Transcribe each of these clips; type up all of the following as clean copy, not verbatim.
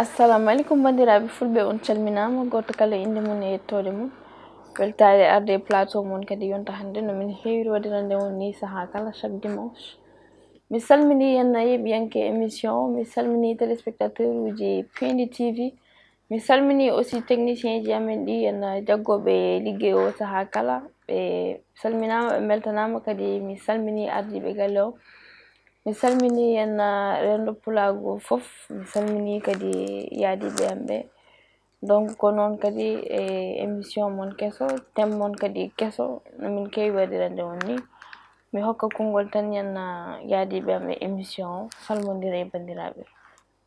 assalamu alaikum bandiraɓe fulɓe on calminama goto kala inde mum e yettode mum weltare arde e plateau mon kadi yonta hande nomin heewi waɗirande on ni saaha kala chaque dimanche mi salmini hen yeeɓiyanke émission mi salmini téléspectateur uji Pindi TV mi salmini aussi technicien ji amen ɗi en jaggoɓe liggey o saaha kala ɓe salminama ɓe beltanama kadi mi salmini ardiɓe galle o mi salmini en rendo pulago foof mi salmini kadi yaadiɓe am ɓe donc ko noon kadi e émission mon kesso thème mon kadi kesso nomin kewi waɗirande on ni mi hokka konngol tan yen yaadiɓe am e émission o salmodira e bandiraɓe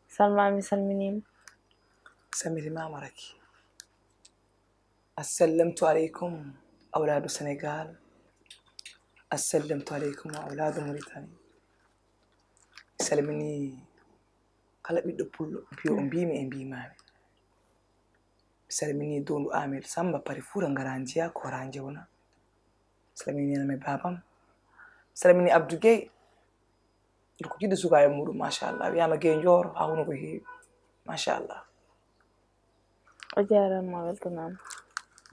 Salma mi salminima سميتمام ركي السلمت عليكم أولاد السنغال السلمت عليكم أولاد موريتانيا سلمني kala ɓiɗɗo pullo biyo o mbimi e mbimami salmini dondu amel samba pari fura ngara njiya kora jewna salmini ename babam salmini abdou gueye ko jiɗɗo suka e muɗum machallah wiyama gueye joro ha hono ko heewi machallah o jarama weltanama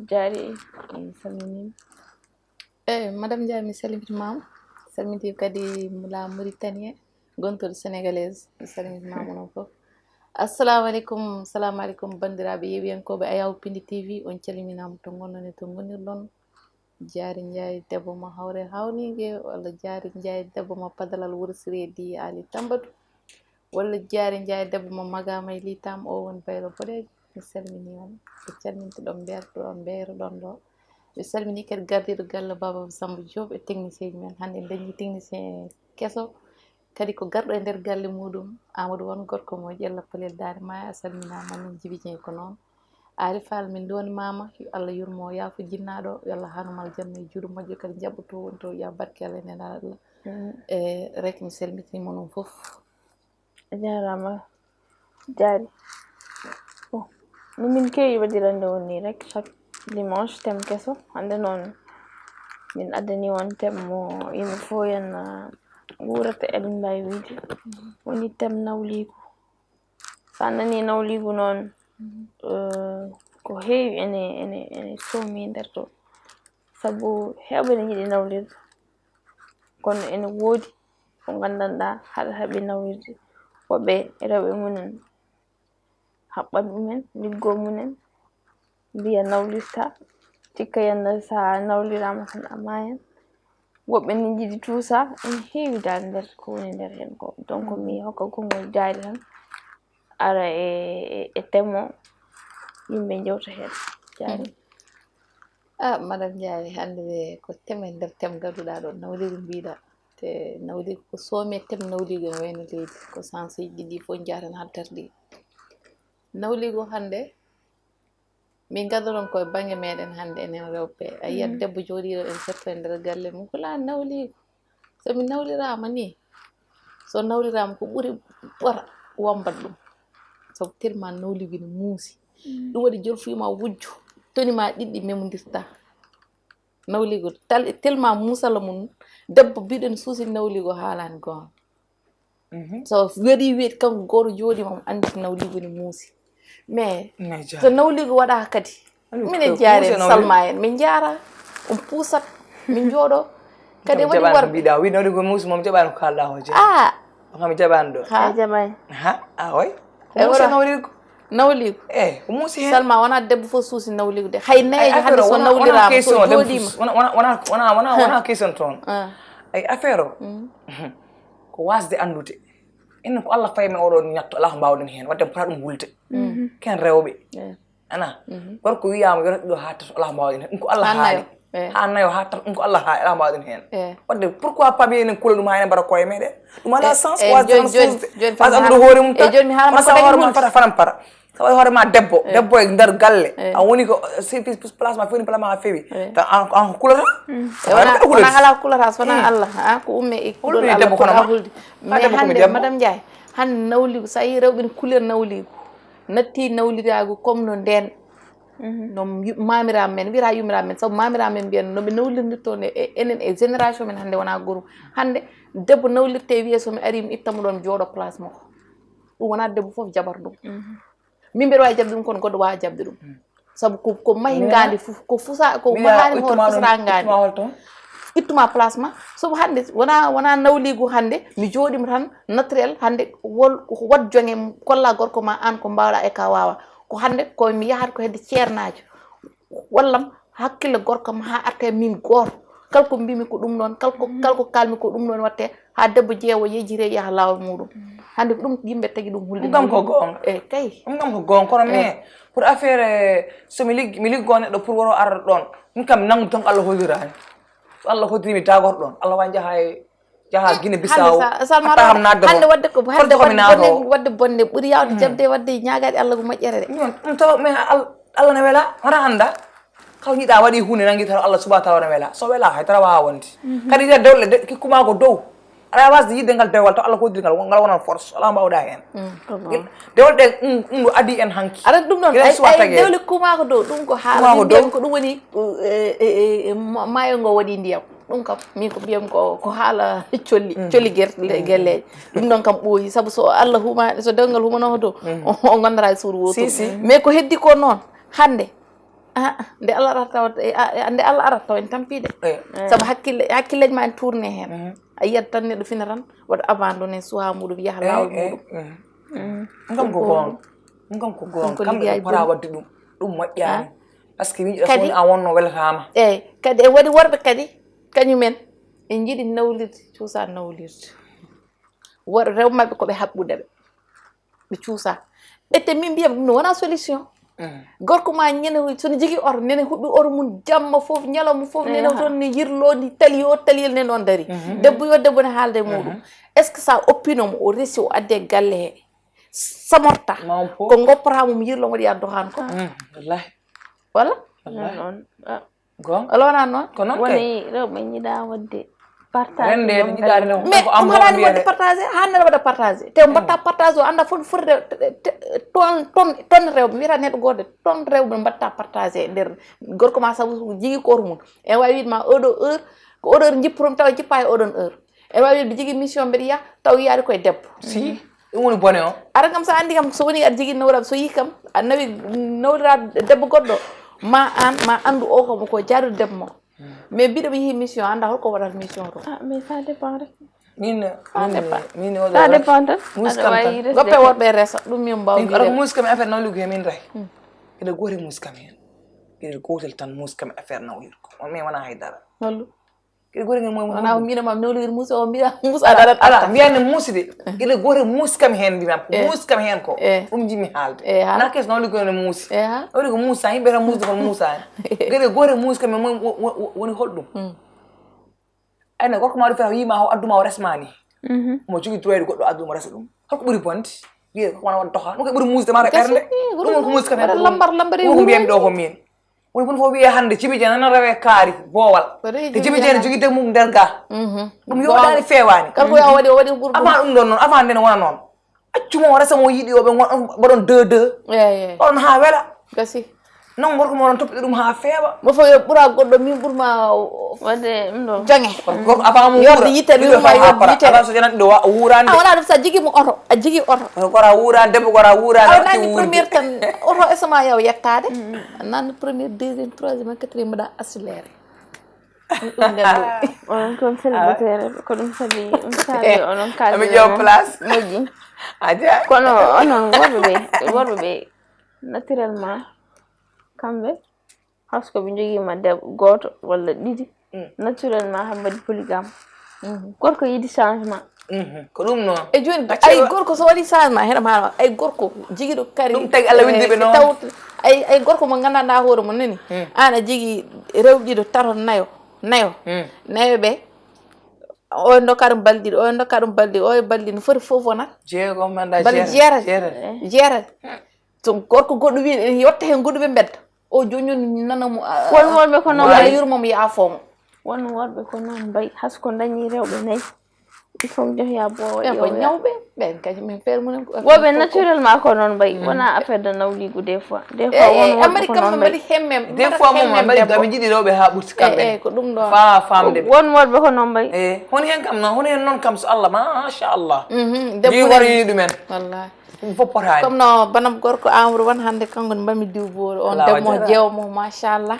jaari mi salminima madame Dia mi salmitimama salmiti kadi la Mauritanie gontoɗo sénégalaise mi salmitimama onon fof assalamu aleykum salamu aleykum bandiraɓe yeewiyankoɓe Ayaw Pindi TV on calminama to gonɗon e to gonirɗon jaari Ndiaye debbo mo hawre hawnigue walla jaari Ndiaye debbo mo padalal Wourossiredi Ali Tambadou walla jaari Ndiaye debbo mo Magama e Litam o woni bayro boɗejo mi salmini on ɓe calmintoɗon bertoɗon mbeyroɗon ɗo mi salmini kadi gardiɗo galle Baba Samba Diop e technicien ji men hande dañi technicien kesso kadi ko garɗo e nder galle muɗum Amadou won gorko mo ƴella palel Dare Maya a salminama min Djiby Dieng ko noon Ari Fall min donimama yo Allah yurmo yaafo jinnaɗo yo Allah hanumo aljanna e juuɗe moƴƴo kadi jaɓɓoto wonto ya barke Allah enen Allah e rek mi salmitima onon foof a jarama jaari bon nomin kewi waɗirande on ni rek chaque dimanche thème kesso hande noon min addani on thème mo yimɓe fo en wurata eɗen mbawi wiide woni thème nawligu sa nani nawligu noon ko heewi ene soomi nder to saabu hewɓe ne yiiɗi nawlirde kono ene woodi ko gandanɗa haɗa haaɓi nawlirde woɓɓe rewɓe munen haɓɓan ɗumen liggo munen mbiya nawlirta cikka yanda sa nawlirama tan a mayan woɓɓe ne jiiɗi tuusa ene heewi dal nder ko woni nder hen ko donc mi hokka konngol jaari tan ara e thème o yimɓe jewta hen jaari madame Ndiaye hande ko thème nder thème gadduɗa ɗo nawligu mbiɗa te nawligu ko soome thème nawligu ene wayno leydi ko sens ji ɗiɗi fof jahatan ha darɗi nawligu hande min gaddanon koye banggue meɗen hande enen rewɓe a yiyat debbo jooɗiɗo en setto e nder galle mum ko la nawligu somi nawlirama ni so nawlirama ko ɓuuri ɓuura wombat ɗum sabu telma nawligu ne muusi ɗum waɗi jolfuyma wujju tonima ɗiɗɗi memodirta nawligu telma muusala mum debbo mbiɗen suusi nawligu haalani gonga so waɗi weeti kanko goto jooɗima andi nawligu ne muusi mais so nawligu waɗa kadi mine jaare Salma en min jaara on puusat min jooɗo kadi waɗi war mbiɗa wi nawligu muusi mom jaɓani ko kalɗa hoje mi jaɓani ɗo ha jaɓani a way muusi nawligu nawligu ko muusi hen Salma wona debbo fof suusi nawligu de hay neejo hande so nawlirama so jooɗima wona question toon ay affaire o ko wasde andude enen ko Allah fayi men oɗo ñatto ala ko mbawɗen hen wadde pota ɗum wulde ken rewɓe ana gorko wiyama yo ɗo ha tato ala ko mbawɗen hen ɗum ko Allah haali ha nayo ha tato ɗum ko Allah haali ala ko mbawɗen hen wadde pourquoi pas enen kula ɗum ha enen mbaɗa koye meɗen ɗum ala sens wasde andude hoore mum tan sa hoore mum fata fanan para tawa hoore ma debbo e nder galle a woni ko place ma fewni place ma ha fewi an kulata wona ala kulata sowona Allah ko umme e kulol Allah ko hulde mais hande madame Ndiaye hande nawligu sa yi rewɓe ne kulir nawligu natti nawliragu comme no nden no mamiraɓe men wiyata yumiraɓe men sabu mamiraɓe men mbiyan noɓe nawlirnirto enen e génération men hande wona gorum hande debbo nawlirte wiye somi ari mi ittamo ɗon jooɗo place makko ɗum wona debbo fof jabar ɗum min mbiɗa wawi jabde ɗum kono goɗɗo wawa jabde ɗum sabu ko mahi ngandi ko fusa ko mahani hoore fusata ngandi ittuma place ma sobo hande wona nawligu hande mi jooɗima tan naturel hande wat jonge kolla gorko ma an ko mbawɗa e ka wawa ko hande ko mi yahat ko hedde ceernajo wallam hakkille gorko ma ha arte min goto kala ko mbimi ko ɗum noon kala ko kalmi ko ɗum noon watte ha debbo jeewo yejire yaha lawol muɗum hande ko ɗum yimɓe tagui ɗum hulde ɗum ko gonga kay ɗum kam ko gonga kono mais pour affaire so mi liggo neɗɗo pour woro arata ɗon min kam nangu tan ko Allah hollirani so Allah hoddirimi dagoto ɗon Allah wawi jaha Guinée Bissau ataham nadde hande wadde bonde ɓuuri yawde jabde wadde ñagade Allah ko moƴƴere de ɗum tawa mais Allah ne wela wona anda kala jiiɗa waɗi hunde nangi taw Allah subahana taala ne wela so wela haydara wawa wonde kadi ide dewle kikkuma ko dow aɗa wasde yidde ngal dewal taw Allah hoddiri ngal wonan force ala mbawɗa hen dewle ɗe ɗum ɗo adi en hanki aɗa ɗum noon dewle kumako dow ɗum ko haala ndiyam ko ɗum woni maayo ngo waɗi ndiyam ɗum kam min ko mbiyam ko haala colli guelleje ɗum noon kam ɓooyi saabu so Allah humani so dewgal humanoko dow o gondata e suudu wotour mais ko heddi ko noon hande nde Allah arata taw en tampide saabu hakkilleji ma en tourné hen a yiyat tan neɗɗo fina tan waɗa abandonné suha muɗum yaha lawol muɗum ɗum kam ko gonga kamɓe para wadde ɗum moƴƴani par ce que wiiɗa so woni a wonno welatama eyyi kadi e waɗi worɓe kadi kañumen en jiiɗi nawlirde cuusa nawlirde rewɓe mabɓe koɓe haɓɓudeɓe ɓe cuusa ete min mbiyam ɗum no wona solution gorko ma ñande sono jogui oto nene huɓɓi oto mum jamma foof ñalawma foof nene toon ne yirlodi tali o taliyel nene on daari debbo yo debbo ne haalde muɗum est ce que sa oppinomo o resi o adde galle he samorta ko goppatamum yirlo waɗi yaddo han ko wallahi walla gonga ala wona noon ko noon woni rewɓe jiiɗa wadde rende jiɗade mais ɗum haɗani wadde partagé hannene waɗa partagé te mbatta partagé o anda fof foti tonne rewɓe mbiyata neɗɗo goto tonne rewɓe mbatta partagé e nder gorko ma saabu jigui ko oto mum en wawi wiide ma oɗo heure ko oɗo heure jippotomi tawa jippa e oɗon heure en wawi wiide mbi jogui mission mbiɗa yiya taw yiyade koye debbo si ɗum woni bone o ara kam sa andi kam so woni aɗa jogui nawraɓe so yi kam a nawi nawlirade debbo goɗɗo ma andu o ko jaarude debbo mo mais mbiɗo mi yeehi mission anda holko waɗata mission to mais ça dépend rek min ça dépend tan muskam tan goppe worɓe resa ɗum min mbawmi ara muskam affaire nawligu he min tay ede goori muskam hen ede gotel tan muskam affaire nawlirgo on min wona haydara hollu ede goori ngel moy wona mbinama nawlir muus o mbiya muus aɗa ala mbiyani muusde ede goori muskam hen mbimam ko muskam hen ko ɗum jimmi haalde na kes nawligu ne muusi nawligu muusa yimɓe tan muusde kono muusani ede goori muskam hen woni holɗum ayna gorko ma ɗo feewa yima o adduma o resmani mo jogui droit goɗɗo adduma resa ɗum holko ɓuuri bonde wiye wona waɗa doha ɗum koye ɓuuri muusde mata ɓerde ɗum woni ko muskam hen ko mbiyami ɗo ko min woni fon fof wiye hande Djiby Dieng nana rewe kaari boowal te Djiby Dieng ne jogui deg mum nder ga ɗum yoɗani fewani kala ko waɗi o waɗi ɓuur avant ɗum ɗon noon avant nden wona noon accumo o resa mo yiiɗi o ɓe mbaɗon 2-2 on ha weela gasi non gorko moɗon toppita ɗum ha feewa mo fof ɓuura goɗɗo min ɓuurma wadde ɗum ɗo jonge gorko avant mo yorde yitte ɗuma yorde yitte ala so jananɗi ɗo wuurande wona ɗum sa jogui mo oto a jogui oto kora wuurande debbo kora wuurande a nanni premiére tan oto esama yaw yettade nanni premiére deuxiéme troisiéme quatriéme mbaɗa accéléré ɗum nden onon toon célibataire ko ɗum saabi onon kaldi ami ƴeew place moƴƴi aja kono onon worɓe ɓe naturellement kamɓe hayso ɓe joguima debbo goto walla ɗiɗi naturellement ha mbaɗi polygame gorko yiiɗi changement ko ɗum noon e joni ay gorko so waɗi changement heɗam haala ay gorko jiguiɗo kari ɗum tagi Allah windiɓe noon taw ay gorko mo gandanɗa hoore mo nani an a jogui rewɓe ɗiɗo tato nayo ɓe o dokka ɗum balɗe ɗiɗi o dokka ɗum balɗe o e balɗe no foti foof wonat jeegom manda balɗe jeerate so gorko goɗɗo wi yotta hen goɗɗuɓe bedda o joni nanamo won worɓe ko noon wala yurmomo yaafomo won worɓe ko noon mbayi hayso ko dañi rewɓe nayyi il faut jox ya bo ko ñawbe ben kay min fer mu wobe naturellement ko non bay wona affaire de nawli gu des fois won amari kam mari hemmem des fois mo mari gabe jidi rewbe ha burti kambe ko dum do fa famde won modbe ko non bay hon hen kam non hon hen non kam so Allah ma sha Allah di wari dumen wallahi fopotani comme no banam gorko amru wan hande kangon bami diwbor on demo jew mo ma sha Allah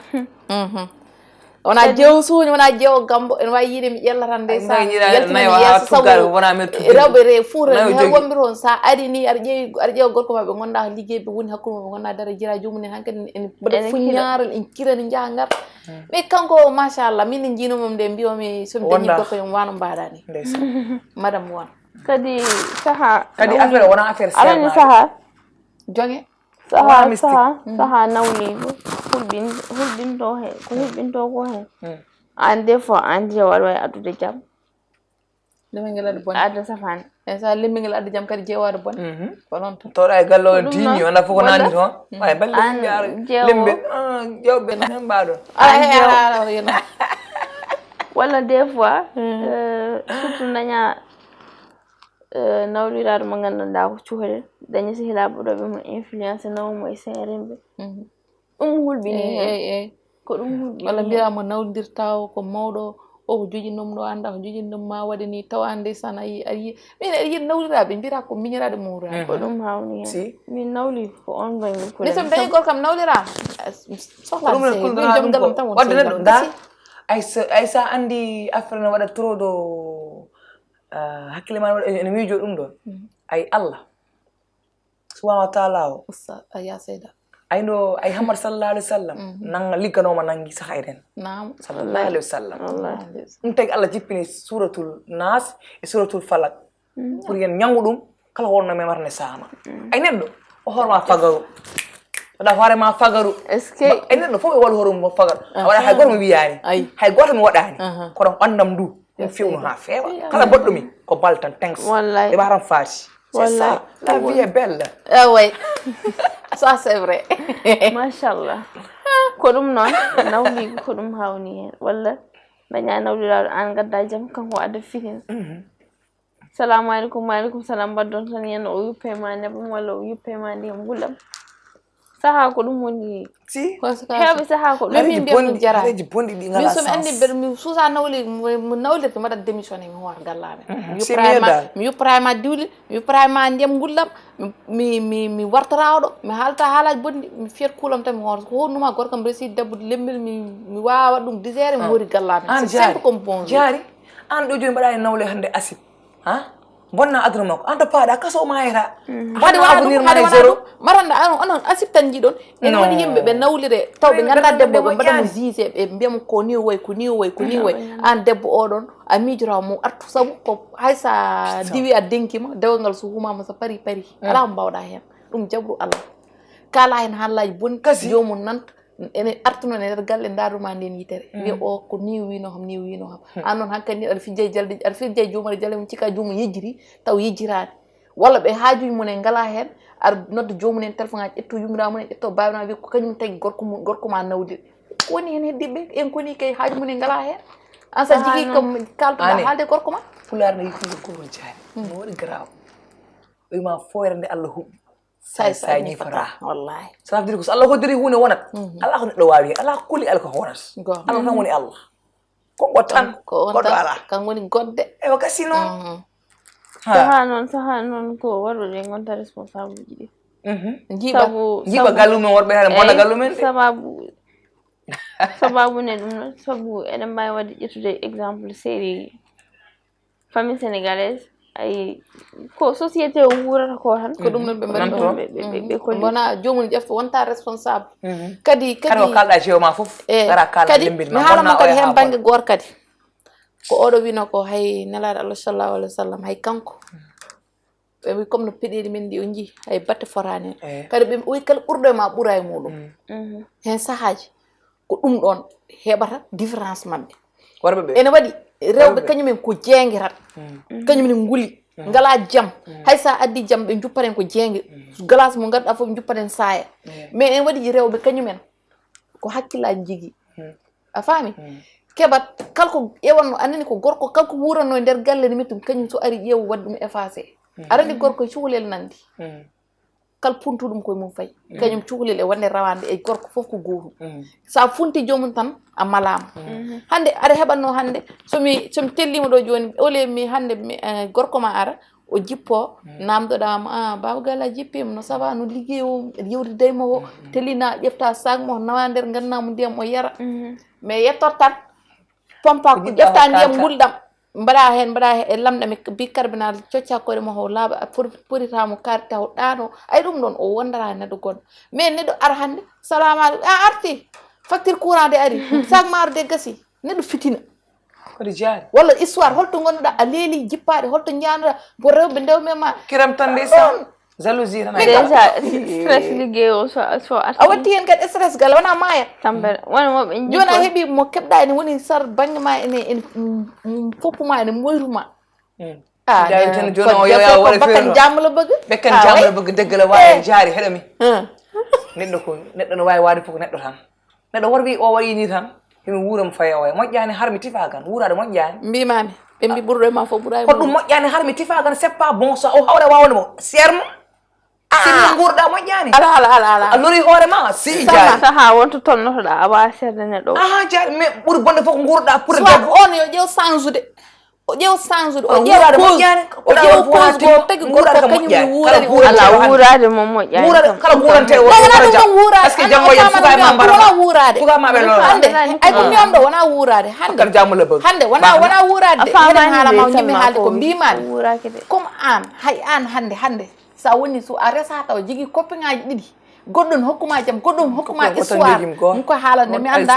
ona jew suñu wona jew gambo en way yide mi yellatande sa nay wa tugal wona me tudde rewbe re fuura ha wombir on sa ari ni ar jew gorko mabbe gonda liggey be woni hakkude mo gonda dara jira jumune hanken en bada fuñaaral en kirani jangar mais kanko ma sha Allah min jino mom de biyomi sum dañi gorko en wano badani madame won kadi saha kadi affaire wona affaire ala ni saha jonge saha nawli hulbin to he ko hulbin to ko he an des fois an je wal way adude jam limingel adu bon ada safan sa limingel adu jam kadi jeewade bon ko non to day gallo tiñi ona foko nani to way balle limbe jewbe nan baado wala des fois surtout nanya nawliraɗo mo gandanɗa ko cuhore dañi so hilaɓoɗoɓe mo influence nawmo e seremɓe ɗum hulɓini ko ɗum hulɓini walla mbiyama nawdirta o ko mawɗo o ko joƴinnom ɗo anda ko joƴinnom ma waɗi ni tawa ndeysan ayi min aɗa yiɗi nawliraɓe mbiyata ko miñiraɗe mawraɓe ko ɗum hawni hen min nawli ko on bay min ni somi dañi gorkam nawlira sohlajoom galam tan wadde neɗɗo da aysa andi affaire ne waɗa trop do hakkille ma ene miijo ɗum ɗon ay Allah subhanahu wa ta'ala o ya seyda ay ɗo ay Muhammad sallallahu alaihi wasallam nanga ligganoma nangi saha eden naam sallallahu alaihi wasallam ɗum tagi Allah jippini suratul nas e suratul falak pour yen ñangu ɗum kala wonno memarne sama ay neɗɗo o horma fagaru oɗa hoorema fagaru est ce que ay neɗɗo fof e waɗa hoore mum fagaru waɗa hay goto mi wiyani hay goto mi waɗani kono ɓandam ndu ɗum fewnu ha feewa kala boɗɗumi ko baltan thanks wallahi e ɓaran faati c'est ça la vie est belle oui ça c'est vrai machallah ko ɗum noon nawli ko ɗum hawni hen walla daña nawliraɗo an gadda jaam kanko adda fitin salamu aleykum waaleykum salam mbaddon tan yen o yuppema nebam walla o yuppema ndiyam gulɗam saha ko ɗum woni heewɓe saha ko ɗum min mbiyam ɗum jarani bonɗi ɗi ngala min somi andi mbeɗa mi suusa nawli mo nawlirde mbaɗat démissionné mi hoore gallamen mi yupparama diwli mi yupparama ndiyam gulɗam mi wartoraɗo mi haalta haalaji bonɗi mi fiyat kuulam tan mi hoore ko honnuma gorkam resi debbude lembel mi wawa ɗum digére mi hoori gallamen c'est simple comme bon jaari an ɗo joni mbaɗani nawle hande asib ha bonna aduna makko anta paaɗa kaso mayata hade wona zéro maranda onon asib tan jiɗon ene woni yimɓe ɓe nawlire taw ɓe ganda debbo ɓe mbaɗamo jugé ɓe mbiyamo ko ni woy ko ni woy ko ni woy an debbo oɗon a miijotaw mo artu saabu ko haysa diwi a denkima dewgal ngal so humama so pari ala ko mbawɗa hen ɗum jabru Allah kala hen haallaji bonni jomum nanta ene artuno e nder galle daruma nden yitere wiya o ko ni wino ham an noon hankkadi aɗa fijjay jalde aɗa fijjay joomum aɗa jalle mum cikka joomum yejjiri taw yejjirani walla ɓe haajuji mum en ngala hen aɗa nodda joomum en téléphone ngaji ƴetto yummiraɗo mum en ƴetto babiraɗo wiya ko kañum tagui gorko ma nawdir ko woni hen heddiɓe en koni kay haaju mum en ngala hen an sa jigui ko kaltuɗa haalde gorko ma fularno yikkugo goro jaari no waɗi graw wima foyre nde Allah huɓɓi say ni fata wallahi ça veut dire que so Allah hoddiri hunde wonat ala ko neɗɗo wawi ala ko kuli ala ko wonat Allah tan woni Allah ko tan goɗɗo ala kan woni godde e o kasi noon saha noon ko worɓe gonta responsable ji ɗi jiiɓa gallumen worɓe hade bona gallumen sababu ne ɗum noon sabu eɗen mbawi wadde ƴettude exemple série famille sénégalaise ay ko société o wurata ko tan ko ɗum noon ɓe mbaɗi ɓe koli wona jomum ƴefta wonta responsable kadi ko kalɗa jeewo ma foof gara kala lembin mi haalama kadi hen banggue goor kadi ko oɗo wino ko hay nelaɗo Allah sallallahu alaihi wasallam hay kanko ɓe wi comme no peɗeli men ɗi o jii hay batte forani kadi ɓe wi kala ɓurɗo e ma ɓuura e muɗum hen sahaji ko ɗum ɗon heɓata différence mabɓe worɓe ɓe ene waɗi rewɓe kañumen ko jeenguerat kañumen nguli ngala jaam hay sa addi jaam ɓe jupparen ko jeegue glace mo ganduɗa fof ɓe jupparen saaya mais en waɗi rewɓe kañumen ko hakkillaji jigui a faami keɓat kalko ƴewanno andini ko gorko kanko wuranno e nder galle ni mettum kañum so ari ƴeewu wadde ɗum effacé arani gorko cuhlel nandi kal puntuɗum koye mum fayi kañum cuhlel e wonde rawande e gorko fof ko gotum sa funti jomum tan a malama hande aɗa heɓatno hande somi tellima ɗo joni ole mi hande gorko ma ara o jippo namdoɗama babagal a jippima no ça va no liggey o yewtidaymo o tellina ƴefta sac mo nawa nder gandnamo ndiyam o yara mais yettot tan pompa ko ƴefta ndiyam gulɗam mbaɗa hen e lamɗam bicarbonate cocca koɗe mo o laaɓa poritamo karite o ɗano ay ɗum ɗon o wondara neɗɗo goɗɗo mais neɗɗo ara hande salamu aleykum a arti facture courant de ari sac maaro de gasi neɗɗo fitina koɗe jaari walla histoire holto gonnoɗa a leeli jippaɗe holto janoɗa bo rewɓe ndewmema kiram tan ndeysan jalousie tan déjà stress liggéey o so a watti hen kadi stress gal wona mayat tambere wona moɓe joni a heeɓi mo keɓɗa ene woni sar banggue ma ene foppuma ene moyruma jawi tan joni o yoya waɗa bakkan jamla bëgg ɓekkan jamla bëgg deggal wawi jaari heɗami neɗɗo no wawi wade fof ko neɗɗo tan neɗɗo woto wi o wayi ni tan himi wuuram faya oya moƴƴani har mi tifagan wuurade moƴƴani mbimami ɓe mbi ɓurɗo e ma fof ɓuuray hoɗum moƴƴani har mi tifagan c'est pas bon ça o hawre wawde mo sermo sinno guurɗa moƴƴani ala a lori hoore ma si jaari saha wonto tonnotoɗa a wawa serde neɗɗo jaari mais ɓuuri bonde fof ko guurɗa pour soit on yo ƴeew change de o ƴeew change de o wuurade moƴƴani o ƴeew pause go tagi gorko kañum wuurani ala wuurade mom moƴƴani wuurade kala guurante o wona ɗum wuurade par ce que jammo yen fuga ma mbara wona wuurade fuga ma ɓe lora hande ay ko ñomɗo wona wuurade hande kan jammo lebal hande wona wuurade heɗen haala ma ñimmi haalde ko mbimani wuurake de comme an hay an hande sa woni so a resata o jogui coppiŋaji ɗiɗi goɗɗum hokkuma jaam goɗɗum hokkuma histoire ɗum ko haalande mi anda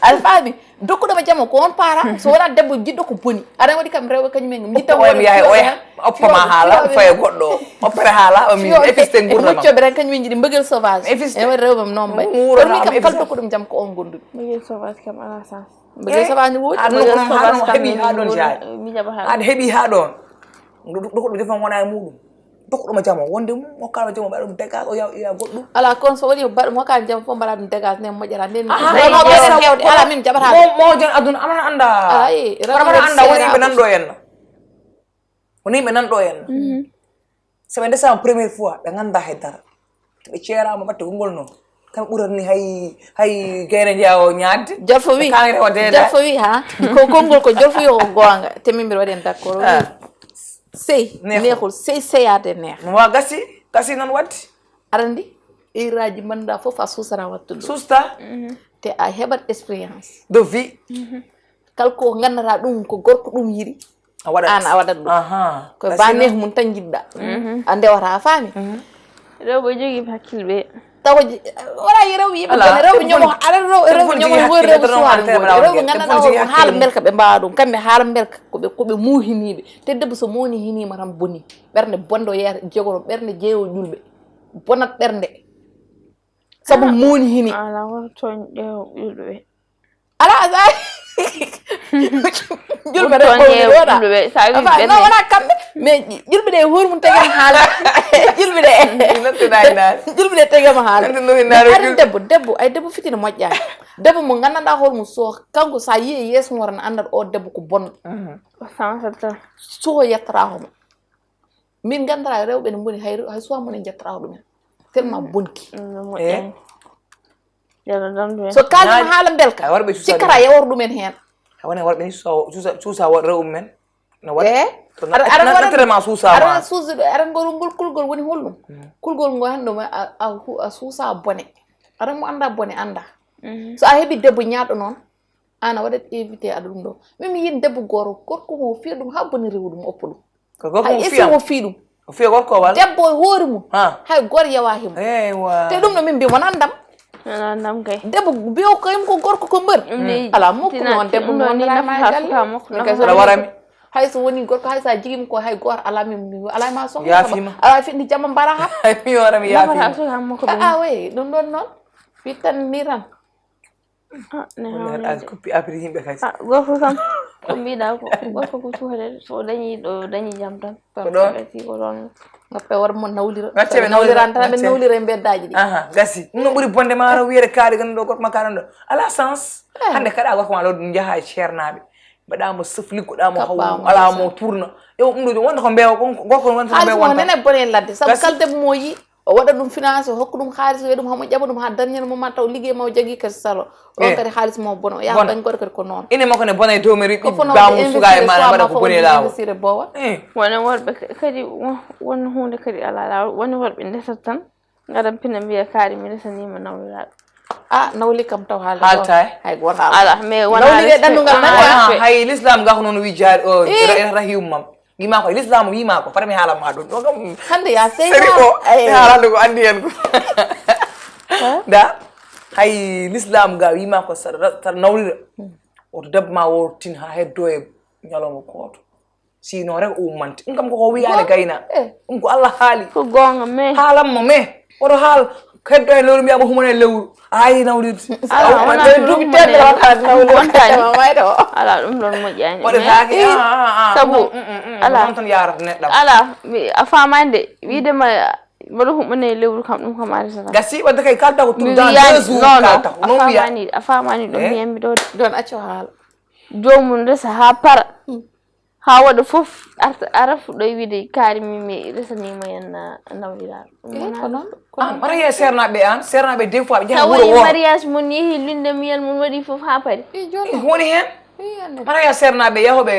aɗa faami dokkuɗoma jaam ko on para so wona debbo jiɗɗo ko boni aɗa waɗi kam rewɓe kañumen jiɗɗomi yahay oya oppama haala faye goɗɗo oppere haala o mi effiste gurdama muccoɓe ren kañumen jiɗi mbëggel sauvage e waɗi rewɓe noon mbay mi kam kala dokkuɗum jaam ko on gonduɗo mbëggel sauvage kam ala sens mbëggel sauvage ne woodi heeɓi ha ɗon jaari aɗa heeɓi ha ɗon dokkuɗo defan wona e muɗum dokkuɗoma jamo wonde mum hokkama jamo mbaɗa ɗum dégage o ya goɗɗum ala kono so waɗi mbaɗa hokkama jamo fof mbaɗa ɗum dégage nden moƴƴata nden hewde ala min jaɓata mo jon aduna amana anda amana anda woni yimɓe nanɗo henna woni yimɓe nanɗo henna so ɓe ndesama premiére fois ɓe ganda haydara to ɓe ceerama batte gongol noon kamɓe ɓurat ni hay gueɗe jeeya o ñaadde jolfo wi ha ko konngol ko jolfo wi ko gonga te min mbiɗa waɗi hen d' accord sey neexul seyade neex wa gasi noon wadde arandi iraji mbanduɗa fof a suusata wattude suusta te a heɓat expérience de vie kala ko gandata ɗum ko gorko ɗum yiɗi an a waɗat ɗum koye baneeko mum tan jiɗɗa a ndewata a faami rewɓe jogui hakkille taw wala rewɓe yimɓe rewɓe ñomo rewɓe ñomo woni rewɓe suwaade rewɓe gandanɗa o haala belka ɓe mbawa ɗum kamɓe haala belka koɓe muuhiniɓe te debbo so mowni hinima tan boni ɓernde bonde o yeyata jogono ɓernde jeeyo julɓe bonat ɓernde saabu mowni hini ala wotoñ ƴeew julɓe ala sa julɓe ɗe non wona kamɓe mais julɓe ɗe hoore mum tegema haala julɓe ɗe tegema haala ari debbo ay debbo fitina moƴƴani debbo mo gandanɗa hoore mum so kanko sa yiye yeeso mum tan andata o debbo ko bonɗo so yettata homo min gandara rewɓe ne boni hay suwa mum en jettata ɗumen tellement bonki so kalima haala belka sikkata yawor ɗumen hen wona worɓe ni suusa rewɓe men no waɗa aɗa suusude aɗa ngol kulgol woni holɗum kulgol ngo hen ɗum a suusa bone aɗa mo anda bone anda so a heeɓi debbo ñaaɗo noon an a waɗat évité aɗa ɗum ɗo min mi yin debbo gorko mo fiya ɗum ha boni rewi ɗum oppa ɗum hay esi mo fi ɗum o fiya gorko wal debbo hoore mum hay goto yawa himo te ɗum ɗo min mbi wona ndam ndam kay debbo biyo kayum ko gorko ko mbër ala mukko noon debbo noonɗaɗa warami hay so woni gorko hay sa jigima ko hay goto ala min ala ma sohla ala fiɗɗi jamma mbara ha mi warami yafima way ɗum ɗon noon wittan ni tan koppi après yimɓe kadi gorko kam ko mbiɗa ko gorko ko cuhade so dañi jam tan ko ɗon ɓeti ko ɗon ngappe war mo nawlira Gacce ɓe nawliran tan ɓe nawlira e beddaji ɗi gasi ɗum no ɓuuri bonde ma no wiyede kaari ganduɗo gorko ma kaɗan ɗo ala sens hande kaɗa gorko ma ɗo jaaha e ceernaɓe mbaɗamo sef liggoɗamo haw ala mo tourna yo ɗum ɗo wonta ko mbewa gorko wonta ko mbewa wonta nene bone ladde sabu kala debbo mo yi o waɗa ɗum financé hokka ɗum haalis wiya ɗum hamo ƴaɓa ɗum ha dernier moment taw liggey ma o jogui kadi salo on kadi haalis ma bono o yaha dañ goto kadi ko noon ine makko ne bona e dowmeri ɓiɓɓamu suga e mana mbaɗa ko boni e lawol investir bowa wona worɓe kadi won hunde kadi ala lawol woni worɓe ndesat tan gaɗa pina mbiya kaari mi resanima nawliraɗo nawli kam taw haalta hay goto ala mais nawli ɗandugal hay l'islam ga ko noon wi jaari o rahimum wima ko l'islam wima ko parmi haalam ma ɗum ɗo kam hande ya sey o haalande ko andi hen ko da hay l'islam ga wima ko saɗa nawlira oto debbo ma wortin ha heddo e ñalawma gooto sinon rek o ummante ɗum kam koko wiyani gayna ɗum ko Allah haali ko gonga mais haalanmo mais oto haal heddo e lewru mbiyama humane lewru ayi nawlirde duuɓi temedere on haala nawlirtema mayde o ala ɗum ɗon moƴƴani waɗetake sabu ala on tan yarata neɗɗam ala a famande widema mbaɗa humane lewru kam ɗum kam arisata gasi wadde kay kalta ko tout dans 2 jours kalta ko non wiya a famani ɗum miyammi ɗo don acco haala jomum resa ha para ha waɗa foof ara fuɗɗo wiide kaari mi resanima hen nawliraɗo ko noon mariage sernaɓe an sernaɓe des fois ɓe jaha wuuro tawi mariage mon yeehi linde miyal mon waɗi foof ha paari woni hen mariage sernaɓe yahoɓe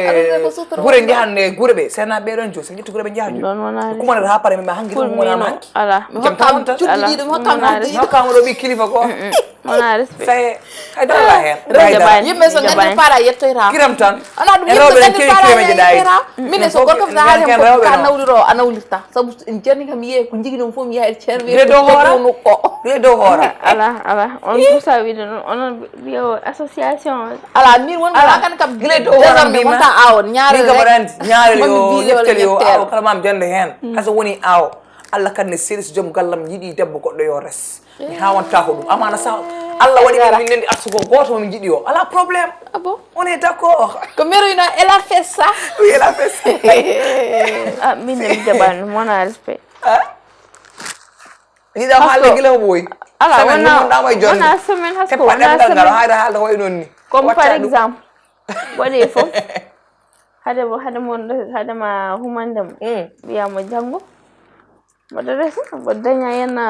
guure jahanne guure ɓe sernaɓe ɗon jo so ƴetti guure ɓe jaha ɗon wona kumanata ha paare mimɓe hanki ɗum wonama hanki ala hokkama ɗo ɓi kilifa ko wona respect saye haydara hen yimɓe so gandi para yettoyta kiram tan ana ɗum yimɓe gandi para yettoyta mine so gorko fota haali hen fof ka nawliro a nawlirta saabu ceerni kam yiye ko jigui ɗum fof mi yaha e ceerno wiye dow hoora wiye dow hoora ala on pour ça wiide noon onon wiyo association ala min won kan kam gile dow hoora mbima wonta awon ñaarel rek ñaarel yo yeftel yo aw kala mam jande hen haso woni aw Allah kadi ne seeɗi so joom gallam yiiɗi debbo goɗɗo yo res mi hawanta ko ɗum amana sa Allah waɗi min nendi arsugo goto momin jiiɗi o ala probléme bon on est d'accord ko meroyno elle a fait ça oui elle a fait ça min mi jaɓani wona respect yiɗa haalde guila ɓooyi ala wona wona semaine hasko wona semaine ngal hayda haalde koye noon ni comme par exemple waɗe foof hadema humandemo wiyamo janggo mbaɗa resa mbaɗa daña henna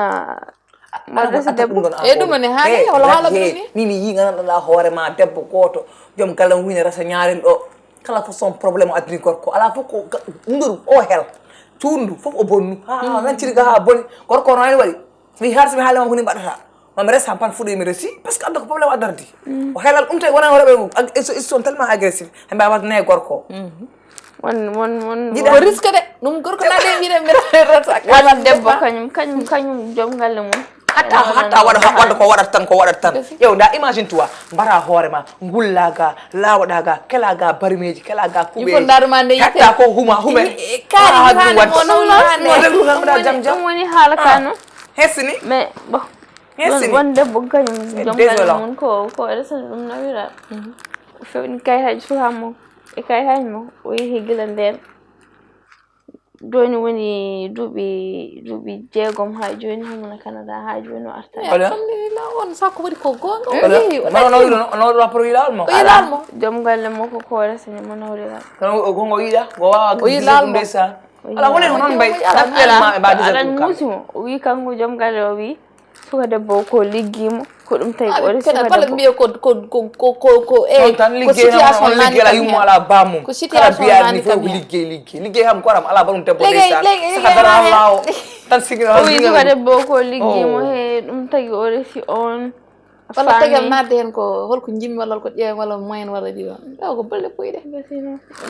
mbaɗa resa debbo e ɗum none haali walla haala ɗum ni min yi gandanɗa hoorema debbo goto joom gallam wine resa ñaarel ɗo kala façon probléme o addini gorko ala fof ko ndoru o hel cuurndu fof o bonnu ha nanciriga ha boni gorko no ani waɗi mi har somi haalima koni mbaɗata mami resa pan fuɗi mi resi par ce que adda ko probléme addardi o helal ɗum tawi wona horeɓe ils sont tellement agressif ɓe mbawi wadde nayi gorko won ko risque de ɗum gorko naɗe wiide mbiɗa wala debbo kañum joom galle mum hatta waɗa ko waɗata tan ƴewda imagine toi mbara hoorema gullaga lawaɗaga kelaga barimeji kelaga kuɓe hatta ko hume ɗum woni haala ka noon hessini mais bon won debbo kañum joom galle mum ko resata ɗum nawira fewni kayitaji sukamako e kayitaji makko o yeehi gila nden joni woni duuɓi 6 ha joni hamuna Canada ha joni o arta alhamdulillah on sakko waɗi ko gonga ono rapport yilal mo joom galle makko ko resani mo nawlira kono gongo yiɗa go wawa ɗum ndeysan ala woni ko noon mbay actuellement e mbadi aɗan muusimo o wi kanko joom galle o wi suka debbo ko liggimo ko ɗum tawi ko resi suka debbo mbiye ko tan liggey yummo ala bamum kala biyani ni fof ko liggey ham koram ala baɗum debbo ndeysan saka dara Allah o tan sigino o wi suka debbo ko liggimo he ɗum tagi o resi on walla tagal nadde hen ko holko jimmi walla ko ƴeewen walla moyen walla ɗi ɗo ko bolle poyɗe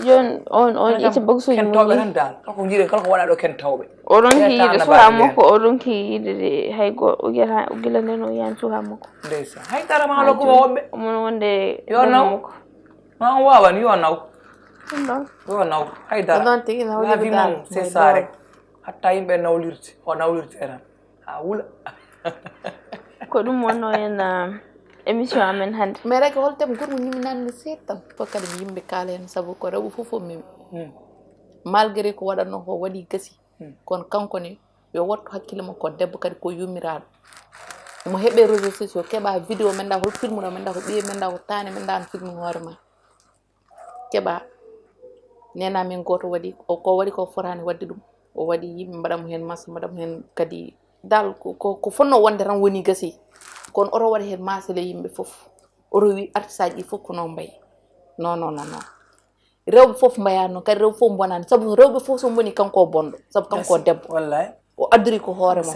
joni on ƴetti bagsuji mum tawɓe tan dal kala ko jiiɗen kala ko waɗa ɗo ken tawɓe o ronki yiide suka makko o ronki yiide hay go o wiyata o gila nden o yiyani suka makko ndeysan haydara ma haala kuma woɓɓe omon wonde yo naw ma on wawan yo naw ɗum ɗon yo naw haydara ɗon tigi nawlirde c'est ça rek hatta yimɓe nawlirde o nawlirde tan ha wuula ko ɗum wonno hen émission amen hande mais rek hol tem gurmu ñimi nande seetam fokkade yimɓe kaala hen sabu ko rewɓe fof o memi malgré ko waɗatno ko waɗi gasi kono kanko ne yo wattu hakkille makko debbo kadi ko yummiraɗo mo heɓe réseaux sociaux keɓa vidéo men da hol film ɗo men da ko ɓiye men da ko tane men da an film hoore ma keɓa nena min goto waɗi ko waɗi ko forani wadde ɗum o waɗi yimɓe mbaɗamo hen massa mbaɗamo hen kadi dal ko fonno wonde tan woni gasi kono oto waɗa hen masale yimɓe fof oto wi artiste aji ɗi fof ko noon mbayi non rewɓe fof mbayano kadi rewɓe fof bonani sabu rewɓe fof so boni kanko bonɗo sabu kanko debbo wallahi o addori ko hoore mo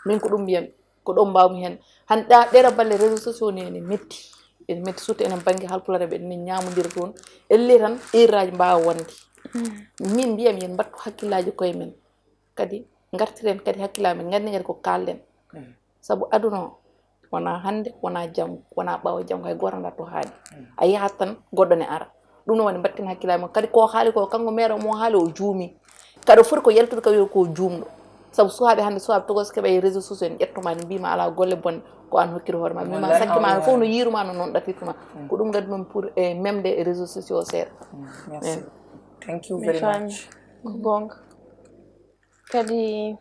min ko ɗum mbiyami ko ɗon mbawmi hen han ɗeɗa balle réseaux sociaux ni ene metti surtout enen banggue halpulare ɓe enen ñamodira toon elle tan erraji mbawa wonde min mbiyami yen mbattu hakkillaji koye men kadi gartiren kadi hakkillaji men gandi kadi ko kalɗen sabu aduna o wona hande wona janggo wona ɓawa janggo hay goto darto haali a yahat tan goɗɗo ne ara ɗum no woni mbatten hakkillaji men kadi ko haali ko kanko maire mo haali o juumi kadi o foti ko yaltude ka wiya ko juumɗo sabu suwaɓe hande suwaɓe togoso keeɓa e réseaux sociaux en ƴettuma ne mbima ala golle bonde ko an hokkiri hoore ma mbima sakkima fof no yiruma no noon ɗatirtuma ko ɗum gadi noon pour e memde e réseaux sociaux seeɗa merci thank you very much ko gonga kadi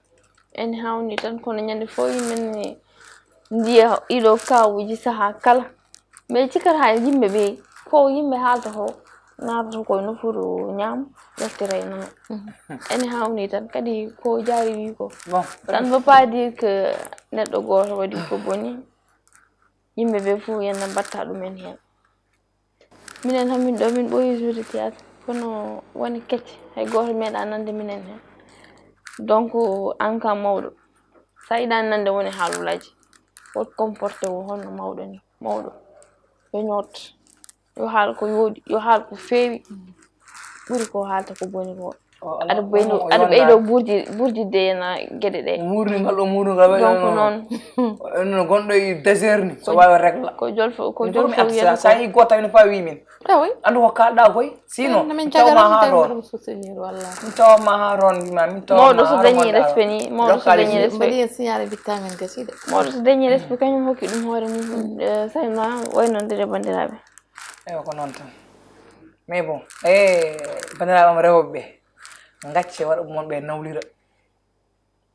en hawni tan kono ñande fof yimɓe ndiya ɗiɗo kawuji saaha kala mais cikkat ha yimɓe ɓe ko yimɓe haalta ko natata koye nofuru ñaam ƴeftira e nono ene hawni tan kadi ko jaari wi ko ça ne veut pas dire que neɗɗo goto waɗi ko boni yimɓe ɓe fof yenna mbatta ɗumen hen minen tan min ɗo min ɓooyi joude théâtre kono woni kecce hay goto meeɗa nande minen hen donc an kam mawɗo sa yiɗani nande woni haalulaji wot comporté o honno mawɗo ni mawɗo yo ñoot yo haal ko yooɗi yo haal ko feewi ɓuri ko haalta ko boni ko aɗa ɓeydo ɓurdide ena gueɗe ɗe murngal ɗo murngal donc noon no gonɗo e désert ni so wawi regla ko jolfo wiyata sa yi goto tawi no fawi min andu ko kalɗa koy sinon min tawma ha toon min tawma ha toon mbima min tawma mawɗo so dañi respect ni mawɗo so dañi respect mbaɗi hen signalé vittamen gaside mawɗo so dañi respect kañum hokki ɗum hoore mum sayma waynodire bandiraɓe ewa ko noon tan mais bon bandiraɓe am rewɓe ɓe gacce waɗa monɓe nawlira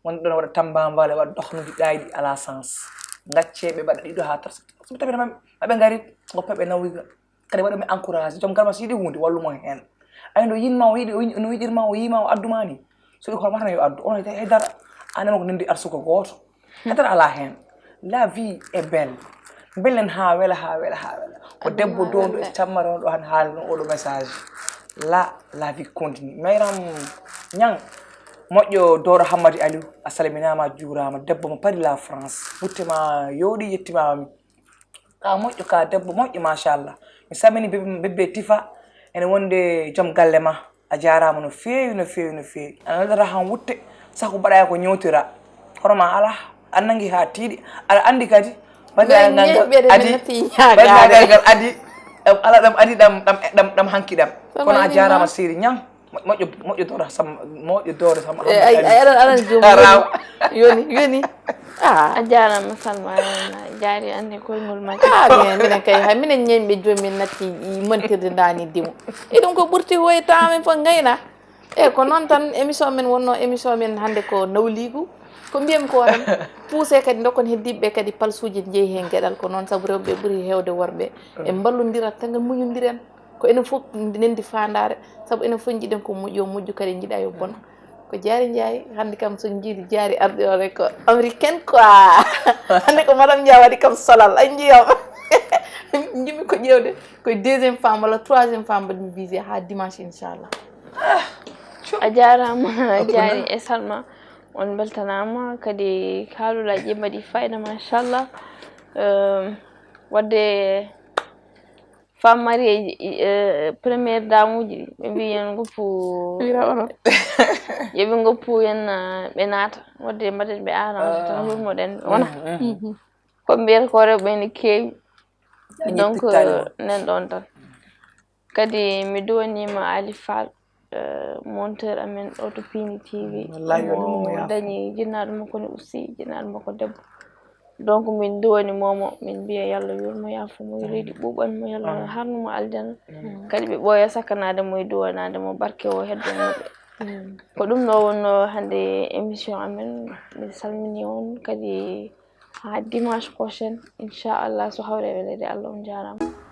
wonɓe ɗon waɗa tambambale waɗa dohnuji ɗayɗi ala sens gacce ɓe mbaɗa ɗiɗo ha tarsa so tawi maɓe gari goppaɓe nawlira kadi waɗa mi encouragé joom garma so yiiɗi hunde wallumo hen ay no yinma o yiiɗi no yiɗirma o yima o adduma ni so ɗi ko matana yo addu ono haydara anema ko nandi arsuko goto haydara ala hen la vie est belle bellen ha wela ko debbo donɗo e tammata on ɗo han haali no oɗo message la vie continue mayram ñang moƴƴo Doro Hammadi Aliou a salminama juurama debbo mo pari la France wuttema yooɗi yettimami ka moƴƴo ka debbo moƴƴo machallah mi samini bébé Tifa ene wonde joom galle ma a jarama no feewi ana weldata han wutte sako mbaɗa ko ñewtira horoma ala an nangi ha tiiɗi aɗa andi kadi bandiragal adi ala ɗam adi ɗam hanki ɗam kono a jarama siri ñang moƴƴo Doro Samba aɗan yoni a jarama Salma jaari ande koyngol ma minen kay hay minen ñemɓe jomin natti montirde dani dimo e ɗum ko ɓurti woyta amen fof gayna ko noon tan émission men wonno émission men hande ko nawligu ko mbiyami ko tan poussé kadi dokkon heddiɓe kadi palsuji jeeyi hen gueɗal ko noon saabu rewɓe ɓuuri hewde worɓe e ballodirat tan muñodiren ko enen fof nendi fandare saabu enen fof jiiɗen ko moƴƴo moƴƴu kadi jiiɗa yo bon ko jaari jaayi hande kam so jiiɗi jaari arɗe o rek ko américaine quoi hande ko madame Dia waɗi kam solal a jiyam jimmi ko ƴewde koye deuxiéme femme walla troisiéme femme mbaɗmi visé ha dimanche inchallah a jarama jaari e Salma on beltanama kadi haalulaji mbaɗi fayida machallah wadde femme mariée première dame uji ɓe mbi yen goppu yoɓe goppu yen ɓe naata wadde mbaɗen ɓe arrange tan yurmoɗen wona ko mbiyata ko rewɓe ne keewi donc nen ɗon tan kadi mi duwanima Ali Fall monteur amen ɗo to Pini TV mo dañi jinnaɗo makko ne aussi jinnaɗo makko debbo donc min duwani momo min biya yalla yurmo yafu mo reedi buban mo yalla harnu mo aljana kadi be boya sakanade mo duwanade mo barke o heddo mo ko dum no wonno hande émission amen mi salmini on kadi ha dimanche prochain inchallah so hawre welede Allah on jarama